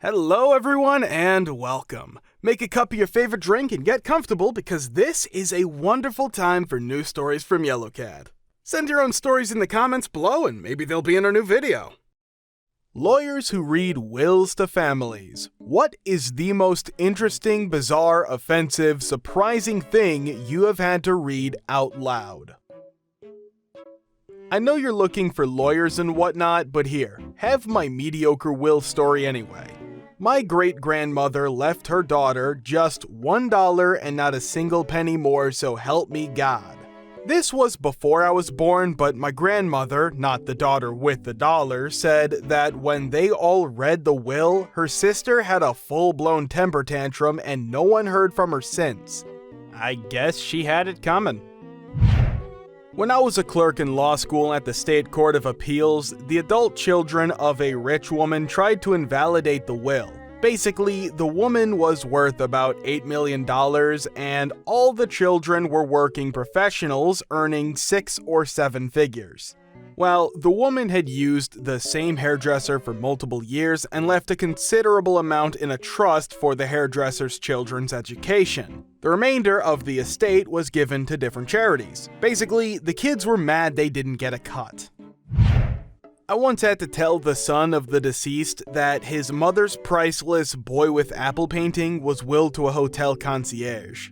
Hello everyone and welcome. Make a cup of your favorite drink and get comfortable because this is a wonderful time for news stories from YellowCat. Send your own stories in the comments below and maybe they'll be in our new video. Lawyers who read wills to families. What is the most interesting, bizarre, offensive, surprising thing you have had to read out loud? I know you're looking for lawyers and whatnot, but here, have my mediocre will story anyway. My great-grandmother left her daughter just $1 and not a single penny more, so help me God. This was before I was born, but my grandmother, not the daughter with the dollar, said that when they all read the will, her sister had a full-blown temper tantrum and no one heard from her since. I guess she had it coming. When I was a clerk in law school at the State Court of Appeals, the adult children of a rich woman tried to invalidate the will. Basically, the woman was worth about $8 million and all the children were working professionals earning 6 or 7 figures. Well, the woman had used the same hairdresser for multiple years and left a considerable amount in a trust for the hairdresser's children's education. The remainder of the estate was given to different charities. Basically, the kids were mad they didn't get a cut. I once had to tell the son of the deceased that his mother's priceless boy with apple painting was willed to a hotel concierge.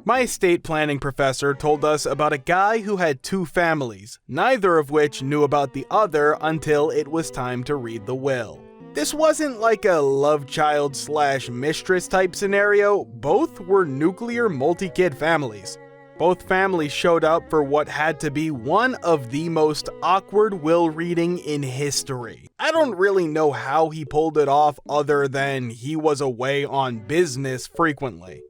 My estate planning professor told us about a guy who had 2 families, neither of which knew about the other until it was time to read the will. This wasn't like a love child / mistress type scenario, both were nuclear multi-kid families. Both families showed up for what had to be one of the most awkward will reading in history. I don't really know how he pulled it off other than he was away on business frequently.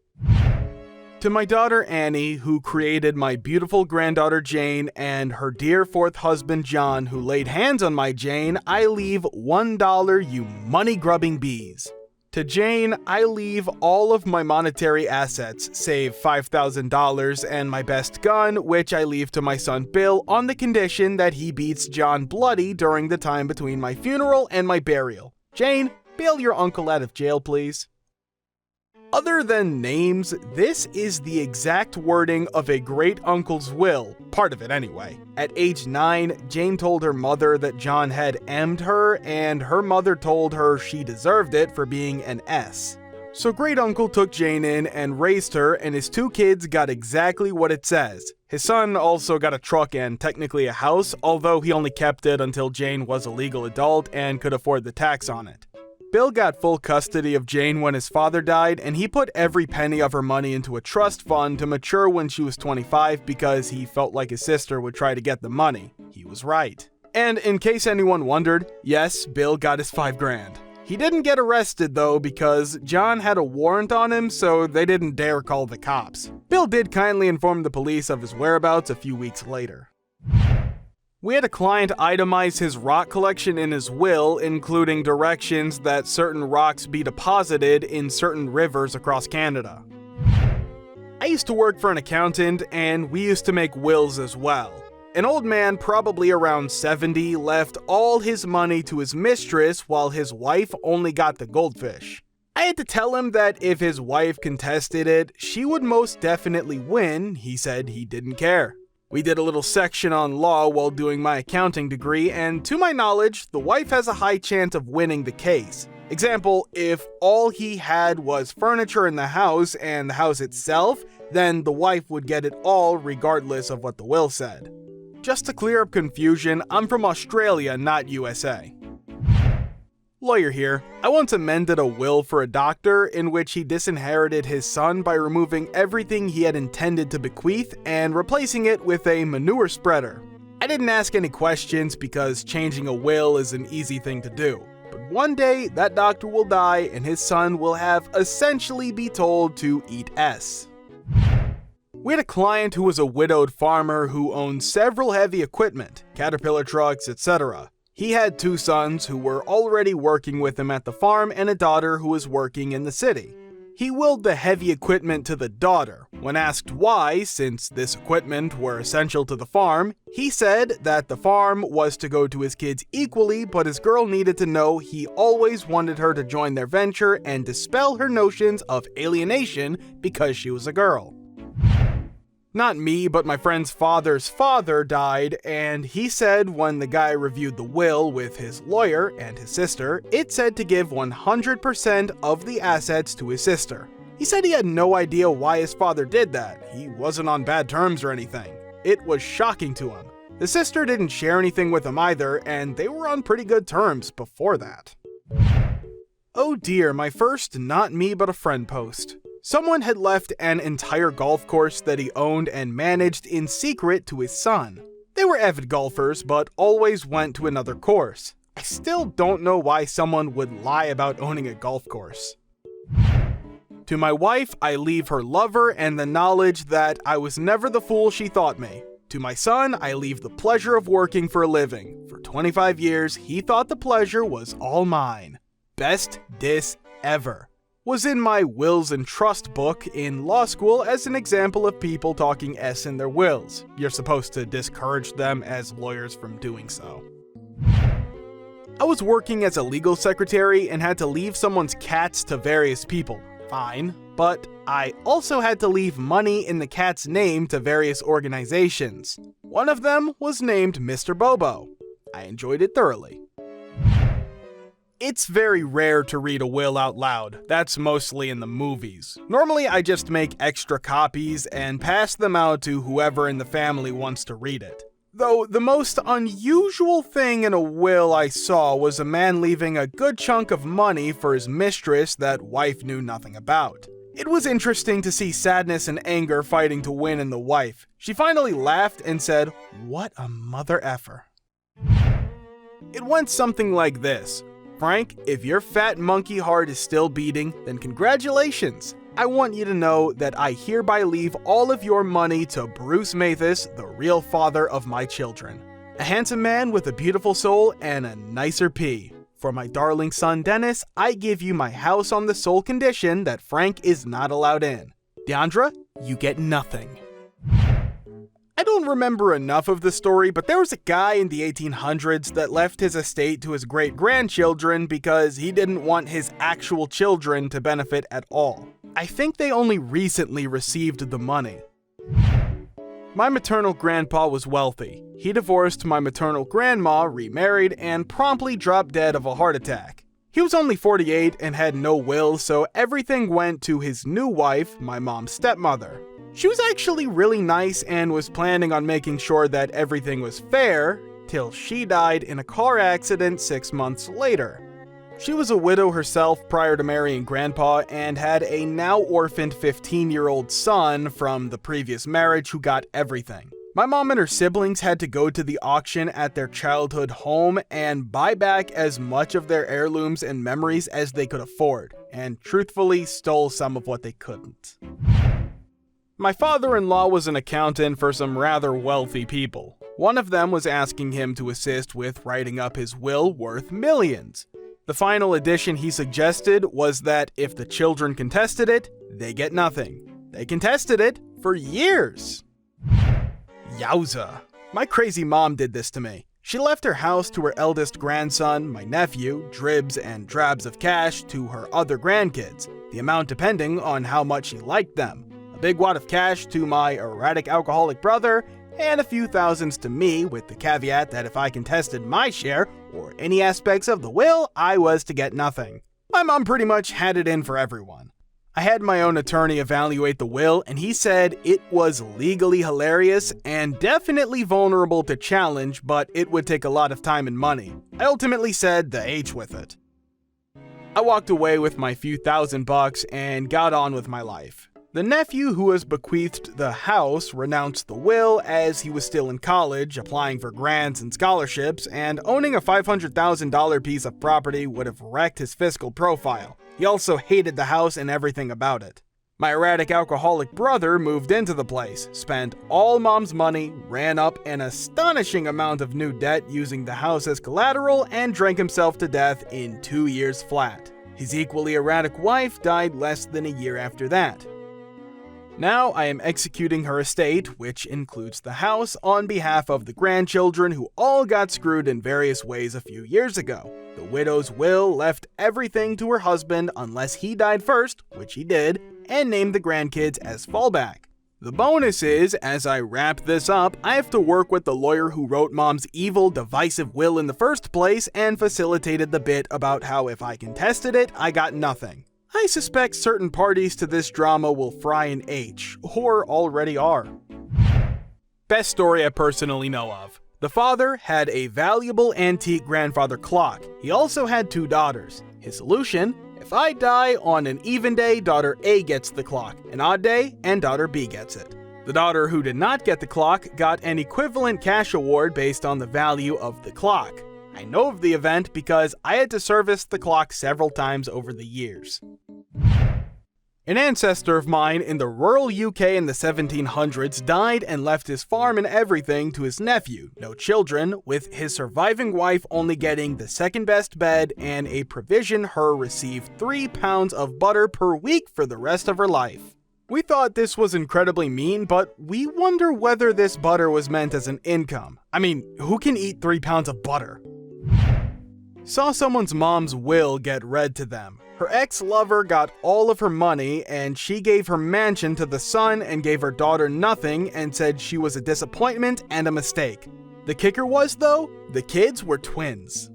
To my daughter Annie, who created my beautiful granddaughter Jane, and her dear 4th husband John, who laid hands on my Jane, I leave $1, you money-grubbing bees. To Jane, I leave all of my monetary assets, save $5,000 and my best gun, which I leave to my son Bill on the condition that he beats John bloody during the time between my funeral and my burial. Jane, bail your uncle out of jail, please. Other than names, this is the exact wording of a great-uncle's will, part of it anyway. At age 9, Jane told her mother that John had M'd her, and her mother told her she deserved it for being an S. So great-uncle took Jane in and raised her, and his 2 kids got exactly what it says. His son also got a truck and technically a house, although he only kept it until Jane was a legal adult and could afford the tax on it. Bill got full custody of Jane when his father died, and he put every penny of her money into a trust fund to mature when she was 25 because he felt like his sister would try to get the money. He was right. And in case anyone wondered, yes, Bill got his $5,000. He didn't get arrested though because John had a warrant on him, so they didn't dare call the cops. Bill did kindly inform the police of his whereabouts a few weeks later. We had a client itemize his rock collection in his will, including directions that certain rocks be deposited in certain rivers across Canada. I used to work for an accountant, and we used to make wills as well. An old man, probably around 70, left all his money to his mistress while his wife only got the goldfish. I had to tell him that if his wife contested it, she would most definitely win. He said he didn't care. We did a little section on law while doing my accounting degree, and to my knowledge, the wife has a high chance of winning the case. Example, if all he had was furniture in the house and the house itself, then the wife would get it all regardless of what the will said. Just to clear up confusion, I'm from Australia, not USA. Lawyer here. I once amended a will for a doctor in which he disinherited his son by removing everything he had intended to bequeath and replacing it with a manure spreader. I didn't ask any questions because changing a will is an easy thing to do. But one day, that doctor will die and his son will have essentially be told to eat S. We had a client who was a widowed farmer who owned several heavy equipment, Caterpillar trucks, etc. He had 2 sons who were already working with him at the farm and a daughter who was working in the city. He willed the heavy equipment to the daughter, When asked why, since this equipment were essential to the farm, he said that the farm was to go to his kids equally, but his girl needed to know he always wanted her to join their venture and dispel her notions of alienation because she was a girl. Not me, but my friend's father's father died, and he said when the guy reviewed the will with his lawyer and his sister, it said to give 100% of the assets to his sister. He said he had no idea why his father did that. He wasn't on bad terms or anything. It was shocking to him. The sister didn't share anything with him either, and they were on pretty good terms before that. Oh dear, my first not me but a friend post. Someone had left an entire golf course that he owned and managed in secret to his son. They were avid golfers, but always went to another course. I still don't know why someone would lie about owning a golf course. To my wife, I leave her lover and the knowledge that I was never the fool she thought me. To my son, I leave the pleasure of working for a living. For 25 years, he thought the pleasure was all mine. Best diss ever. Was in my wills and trust book in law school as an example of people talking S in their wills. You're supposed to discourage them as lawyers from doing so. I was working as a legal secretary and had to leave someone's cats to various people. Fine, but I also had to leave money in the cat's name to various organizations. One of them was named Mr. Bobo. I enjoyed it thoroughly. It's very rare to read a will out loud. That's mostly in the movies. Normally, I just make extra copies and pass them out to whoever in the family wants to read it. Though the most unusual thing in a will I saw was a man leaving a good chunk of money for his mistress that wife knew nothing about. It was interesting to see sadness and anger fighting to win in the wife. She finally laughed and said, "What a mother effer." It went something like this. Frank, if your fat monkey heart is still beating, then congratulations. I want you to know that I hereby leave all of your money to Bruce Mathis, the real father of my children. A handsome man with a beautiful soul and a nicer pee. For my darling son Dennis, I give you my house on the sole condition that Frank is not allowed in. Deandra, you get nothing. I don't remember enough of the story, but there was a guy in the 1800s that left his estate to his great-grandchildren because he didn't want his actual children to benefit at all. I think they only recently received the money. My maternal grandpa was wealthy. He divorced my maternal grandma, remarried, and promptly dropped dead of a heart attack. He was only 48 and had no will, so everything went to his new wife, my mom's stepmother. She was actually really nice and was planning on making sure that everything was fair, till she died in a car accident 6 months later. She was a widow herself prior to marrying Grandpa and had a now orphaned 15-year-old son from the previous marriage who got everything. My mom and her siblings had to go to the auction at their childhood home and buy back as much of their heirlooms and memories as they could afford, and truthfully stole some of what they couldn't. My father-in-law was an accountant for some rather wealthy people. One of them was asking him to assist with writing up his will worth millions. The final addition he suggested was that if the children contested it, they get nothing. They contested it for years. Yowza. My crazy mom did this to me. She left her house to her eldest grandson, my nephew, dribs and drabs of cash to her other grandkids, the amount depending on how much she liked them. A big wad of cash to my erratic alcoholic brother, and a few thousands to me, with the caveat that if I contested my share, or any aspects of the will, I was to get nothing. My mom pretty much had it in for everyone. I had my own attorney evaluate the will, and he said it was legally hilarious and definitely vulnerable to challenge, but it would take a lot of time and money. I ultimately said the H with it. I walked away with my few $1,000 and got on with my life. The nephew who was bequeathed the house renounced the will as he was still in college, applying for grants and scholarships, and owning a $500,000 piece of property would have wrecked his fiscal profile. He also hated the house and everything about it. My erratic alcoholic brother moved into the place, spent all mom's money, ran up an astonishing amount of new debt using the house as collateral, and drank himself to death in 2 years flat. His equally erratic wife died less than a year after that. Now I am executing her estate, which includes the house, on behalf of the grandchildren who all got screwed in various ways a few years ago. The widow's will left everything to her husband unless he died first, which he did, and named the grandkids as fallback. The bonus is, as I wrap this up, I have to work with the lawyer who wrote Mom's evil, divisive will in the first place and facilitated the bit about how if I contested it, I got nothing. I suspect certain parties to this drama will fry an H, or already are. Best story I personally know of. The father had a valuable antique grandfather clock. He also had 2 daughters. His solution? If I die on an even day, daughter A gets the clock. An odd day, and daughter B gets it. The daughter who did not get the clock got an equivalent cash award based on the value of the clock. I know of the event because I had to service the clock several times over the years. An ancestor of mine in the rural UK in the 1700s died and left his farm and everything to his nephew, no children, with his surviving wife only getting the second best bed and a provision her receive 3 pounds of butter per week for the rest of her life. We thought this was incredibly mean, but we wonder whether this butter was meant as an income. I mean, who can eat 3 pounds of butter? Saw someone's mom's will get read to them. Her ex-lover got all of her money, and she gave her mansion to the son and gave her daughter nothing and said she was a disappointment and a mistake. The kicker was, though, the kids were twins.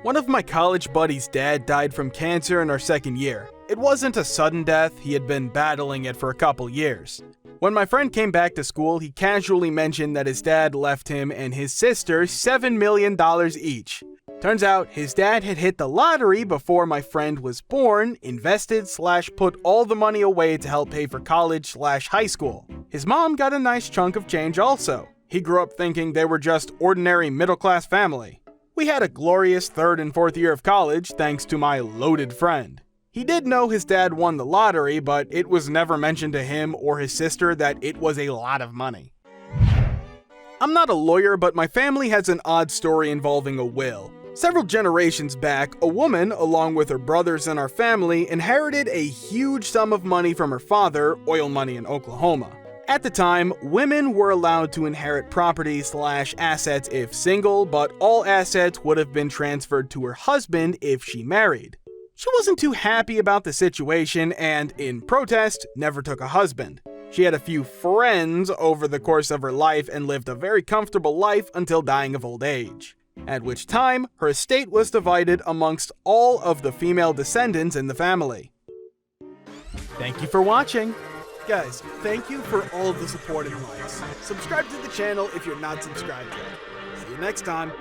One of my college buddies' dad died from cancer in our second year. It wasn't a sudden death, he had been battling it for a couple years. When my friend came back to school, he casually mentioned that his dad left him and his sister $7 million each. Turns out his dad had hit the lottery before my friend was born, invested/put all the money away to help pay for college/high school. His mom got a nice chunk of change also. He grew up thinking they were just ordinary middle-class family. We had a glorious 3rd and 4th year of college thanks to my loaded friend. He did know his dad won the lottery, but it was never mentioned to him or his sister that it was a lot of money. I'm not a lawyer, but my family has an odd story involving a will. Several generations back, a woman, along with her brothers and our family, inherited a huge sum of money from her father, oil money in Oklahoma. At the time, women were allowed to inherit property/assets if single, but all assets would have been transferred to her husband if she married. She wasn't too happy about the situation and, in protest, never took a husband. She had a few friends over the course of her life and lived a very comfortable life until dying of old age. At which time, her estate was divided amongst all of the female descendants in the family. Thank you for watching. Guys, thank you for all of the support and likes. Subscribe to the channel if you're not subscribed yet. See you next time.